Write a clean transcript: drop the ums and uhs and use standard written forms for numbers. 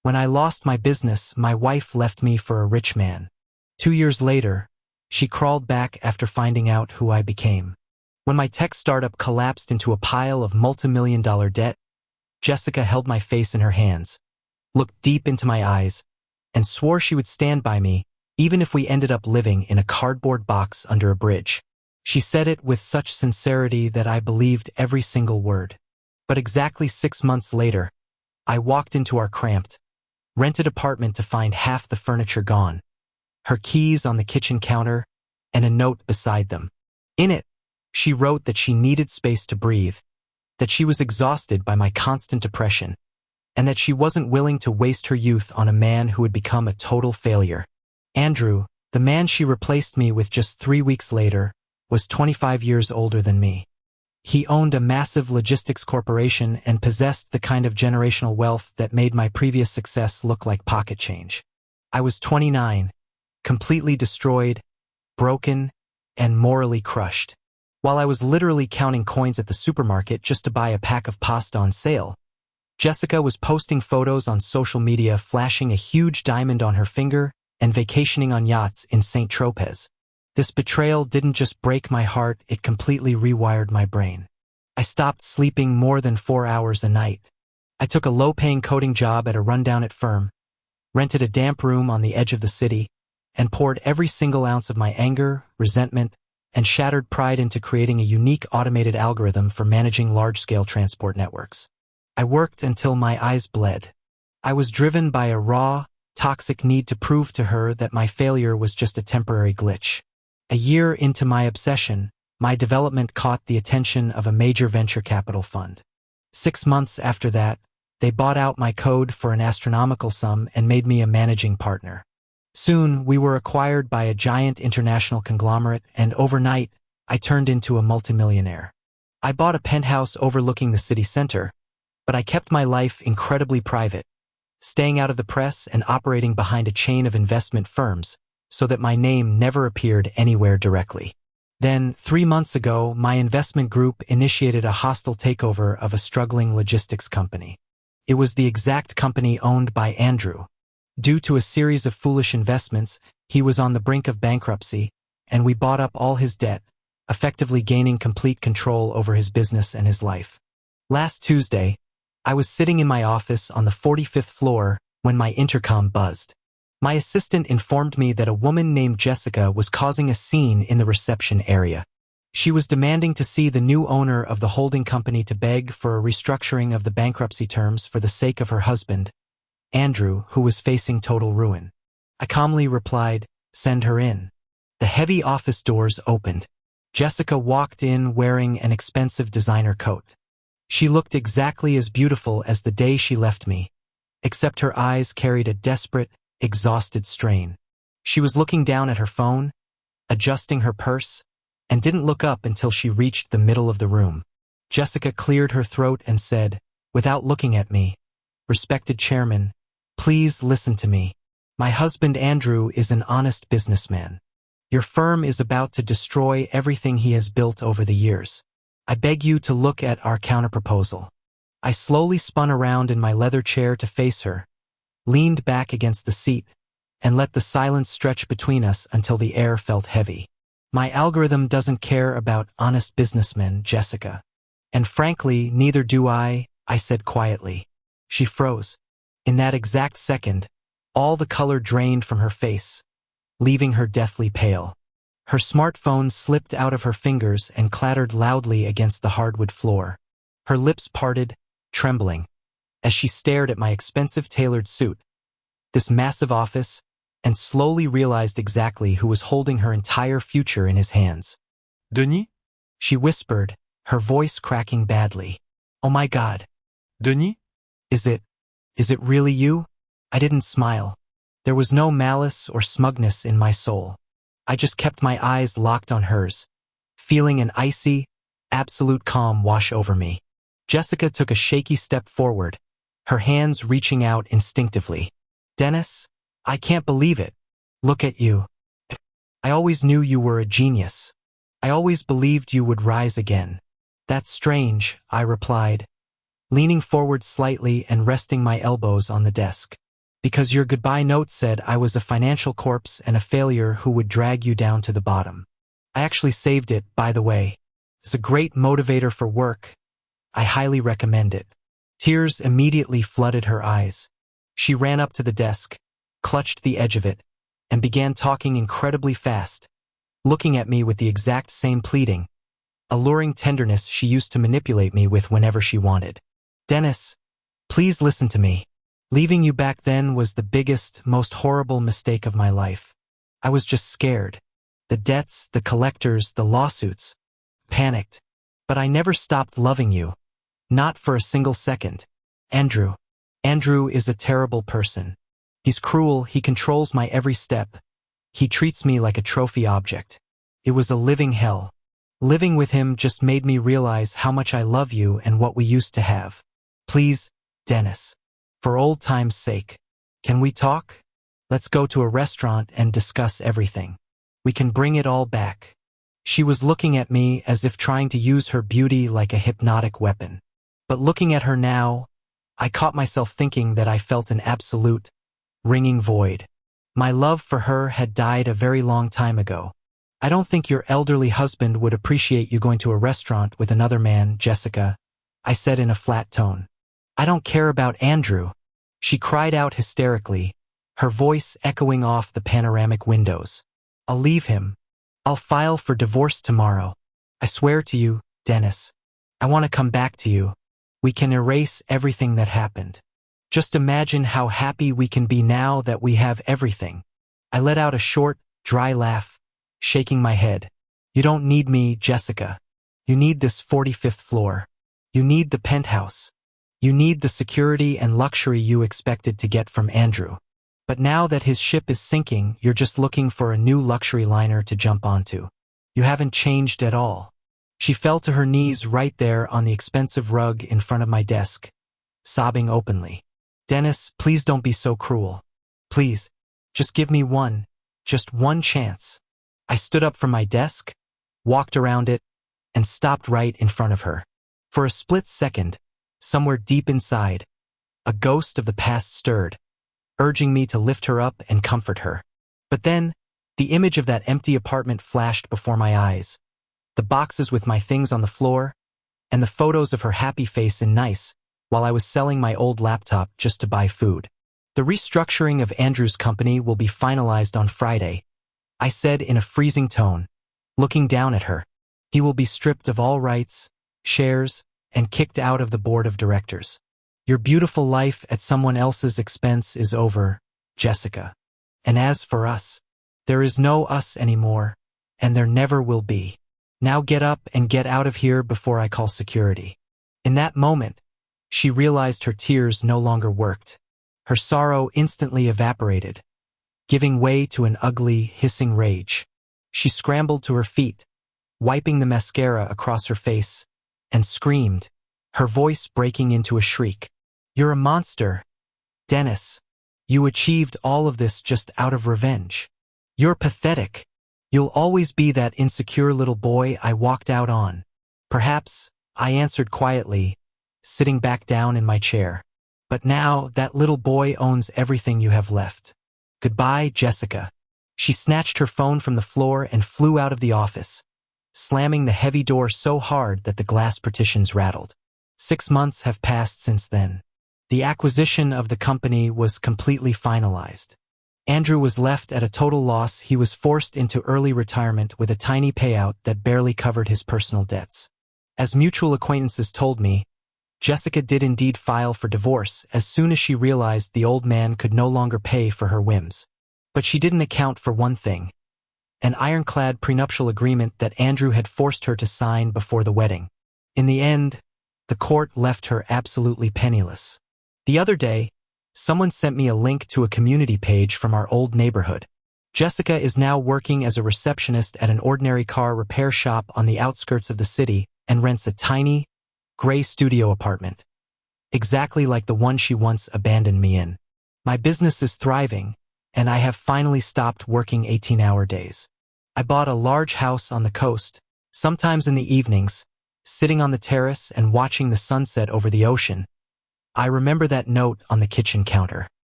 When I lost my business, my wife left me for a rich man. 2 years later, she crawled back after finding out who I became. When my tech startup collapsed into a pile of multi-million-dollar debt, Jessica held my face in her hands, looked deep into my eyes, and swore she would stand by me, even if we ended up living in a cardboard box under a bridge. She said it with such sincerity that I believed every single word. But exactly 6 months later, I walked into our cramped, rented apartment to find half the furniture gone, her keys on the kitchen counter, and a note beside them. In it, she wrote that she needed space to breathe, that she was exhausted by my constant depression, and that she wasn't willing to waste her youth on a man who had become a total failure. Andrew, the man she replaced me with just 3 weeks later, was 25 years older than me. He owned a massive logistics corporation and possessed the kind of generational wealth that made my previous success look like pocket change. I was 29, completely destroyed, broken, and morally crushed. While I was literally counting coins at the supermarket just to buy a pack of pasta on sale, Jessica was posting photos on social media flashing a huge diamond on her finger and vacationing on yachts in St. Tropez. This betrayal didn't just break my heart, it completely rewired my brain. I stopped sleeping more than 4 hours a night. I took a low-paying coding job at a rundown firm, rented a damp room on the edge of the city, and poured every single ounce of my anger, resentment, and shattered pride into creating a unique automated algorithm for managing large-scale transport networks. I worked until my eyes bled. I was driven by a raw, toxic need to prove to her that my failure was just a temporary glitch. A year into my obsession, my development caught the attention of a major venture capital fund. 6 months after that, they bought out my code for an astronomical sum and made me a managing partner. Soon, we were acquired by a giant international conglomerate, and overnight, I turned into a multimillionaire. I bought a penthouse overlooking the city center, but I kept my life incredibly private, staying out of the press and operating behind a chain of investment firms, so that my name never appeared anywhere directly. Then, 3 months ago, my investment group initiated a hostile takeover of a struggling logistics company. It was the exact company owned by Andrew. Due to a series of foolish investments, he was on the brink of bankruptcy, and we bought up all his debt, effectively gaining complete control over his business and his life. Last Tuesday, I was sitting in my office on the 45th floor when my intercom buzzed. My assistant informed me that a woman named Jessica was causing a scene in the reception area. She was demanding to see the new owner of the holding company to beg for a restructuring of the bankruptcy terms for the sake of her husband, Andrew, who was facing total ruin. I calmly replied, "Send her in." The heavy office doors opened. Jessica walked in wearing an expensive designer coat. She looked exactly as beautiful as the day she left me, except her eyes carried a desperate, exhausted strain. She was looking down at her phone, adjusting her purse, and didn't look up until she reached the middle of the room. Jessica cleared her throat and said, without looking at me, "Respected Chairman, please listen to me. My husband Andrew is an honest businessman. Your firm is about to destroy everything he has built over the years. I beg you to look at our counterproposal." I slowly spun around in my leather chair to face her, leaned back against the seat, and let the silence stretch between us until the air felt heavy. "My algorithm doesn't care about honest businessmen, Jessica. And frankly, neither do I said quietly. She froze. In that exact second, all the color drained from her face, leaving her deathly pale. Her smartphone slipped out of her fingers and clattered loudly against the hardwood floor. Her lips parted, trembling, as she stared at my expensive tailored suit, this massive office, and slowly realized exactly who was holding her entire future in his hands. Denis? She whispered, her voice cracking badly. "Oh my God. Denis? Is it really you?" I didn't smile. There was no malice or smugness in my soul. I just kept my eyes locked on hers, feeling an icy, absolute calm wash over me. Jessica took a shaky step forward, her hands reaching out instinctively. "Dennis, I can't believe it. Look at you. I always knew you were a genius. I always believed you would rise again." "That's strange," I replied, leaning forward slightly and resting my elbows on the desk. Because your goodbye note said I was a financial corpse and a failure who would drag you down to the bottom. I actually saved it, by the way. It's a great motivator for work. I highly recommend it." Tears immediately flooded her eyes. She ran up to the desk, clutched the edge of it, and began talking incredibly fast, looking at me with the exact same pleading, alluring tenderness she used to manipulate me with whenever she wanted. "Dennis, please listen to me. Leaving you back then was the biggest, most horrible mistake of my life. I was just scared. The debts, the collectors, the lawsuits. Panicked. But I never stopped loving you. Not for a single second. Andrew. Andrew is a terrible person. He's cruel, he controls my every step. He treats me like a trophy object. It was a living hell. Living with him just made me realize how much I love you and what we used to have. Please, Dennis. For old time's sake. Can we talk? Let's go to a restaurant and discuss everything. We can bring it all back." She was looking at me as if trying to use her beauty like a hypnotic weapon. But looking at her now, I caught myself thinking that I felt an absolute, ringing void. My love for her had died a very long time ago. "I don't think your elderly husband would appreciate you going to a restaurant with another man, Jessica," I said in a flat tone. "I don't care about Andrew," she cried out hysterically, her voice echoing off the panoramic windows. "I'll leave him. I'll file for divorce tomorrow. I swear to you, Dennis. I want to come back to you. We can erase everything that happened. Just imagine how happy we can be now that we have everything." I let out a short, dry laugh, shaking my head. "You don't need me, Jessica. You need this 45th floor. You need the penthouse. You need the security and luxury you expected to get from Andrew. But now that his ship is sinking, you're just looking for a new luxury liner to jump onto. You haven't changed at all." She fell to her knees right there on the expensive rug in front of my desk, sobbing openly. "Dennis, please don't be so cruel. Please, just give me just one chance." I stood up from my desk, walked around it, and stopped right in front of her. For a split second, somewhere deep inside, a ghost of the past stirred, urging me to lift her up and comfort her. But then, the image of that empty apartment flashed before my eyes, the boxes with my things on the floor, and the photos of her happy face in Nice while I was selling my old laptop just to buy food. "The restructuring of Andrew's company will be finalized on Friday," I said in a freezing tone, looking down at her. "He will be stripped of all rights, shares, and kicked out of the board of directors. Your beautiful life at someone else's expense is over, Jessica. And as for us, there is no us anymore, and there never will be. Now get up and get out of here before I call security." In that moment, she realized her tears no longer worked. Her sorrow instantly evaporated, giving way to an ugly, hissing rage. She scrambled to her feet, wiping the mascara across her face, and screamed, her voice breaking into a shriek. "You're a monster, Dennis. You achieved all of this just out of revenge. You're pathetic. You'll always be that insecure little boy I walked out on." "Perhaps," I answered quietly, sitting back down in my chair. "But now that little boy owns everything you have left. Goodbye, Jessica." She snatched her phone from the floor and flew out of the office, slamming the heavy door so hard that the glass partitions rattled. 6 months have passed since then. The acquisition of the company was completely finalized. Andrew was left at a total loss. He was forced into early retirement with a tiny payout that barely covered his personal debts. As mutual acquaintances told me, Jessica did indeed file for divorce as soon as she realized the old man could no longer pay for her whims. But she didn't account for one thing: an ironclad prenuptial agreement that Andrew had forced her to sign before the wedding. In the end, the court left her absolutely penniless. The other day, someone sent me a link to a community page from our old neighborhood. Jessica is now working as a receptionist at an ordinary car repair shop on the outskirts of the city and rents a tiny, gray studio apartment, exactly like the one she once abandoned me in. My business is thriving, and I have finally stopped working 18-hour days. I bought a large house on the coast, sometimes in the evenings, sitting on the terrace and watching the sunset over the ocean. I remember that note on the kitchen counter.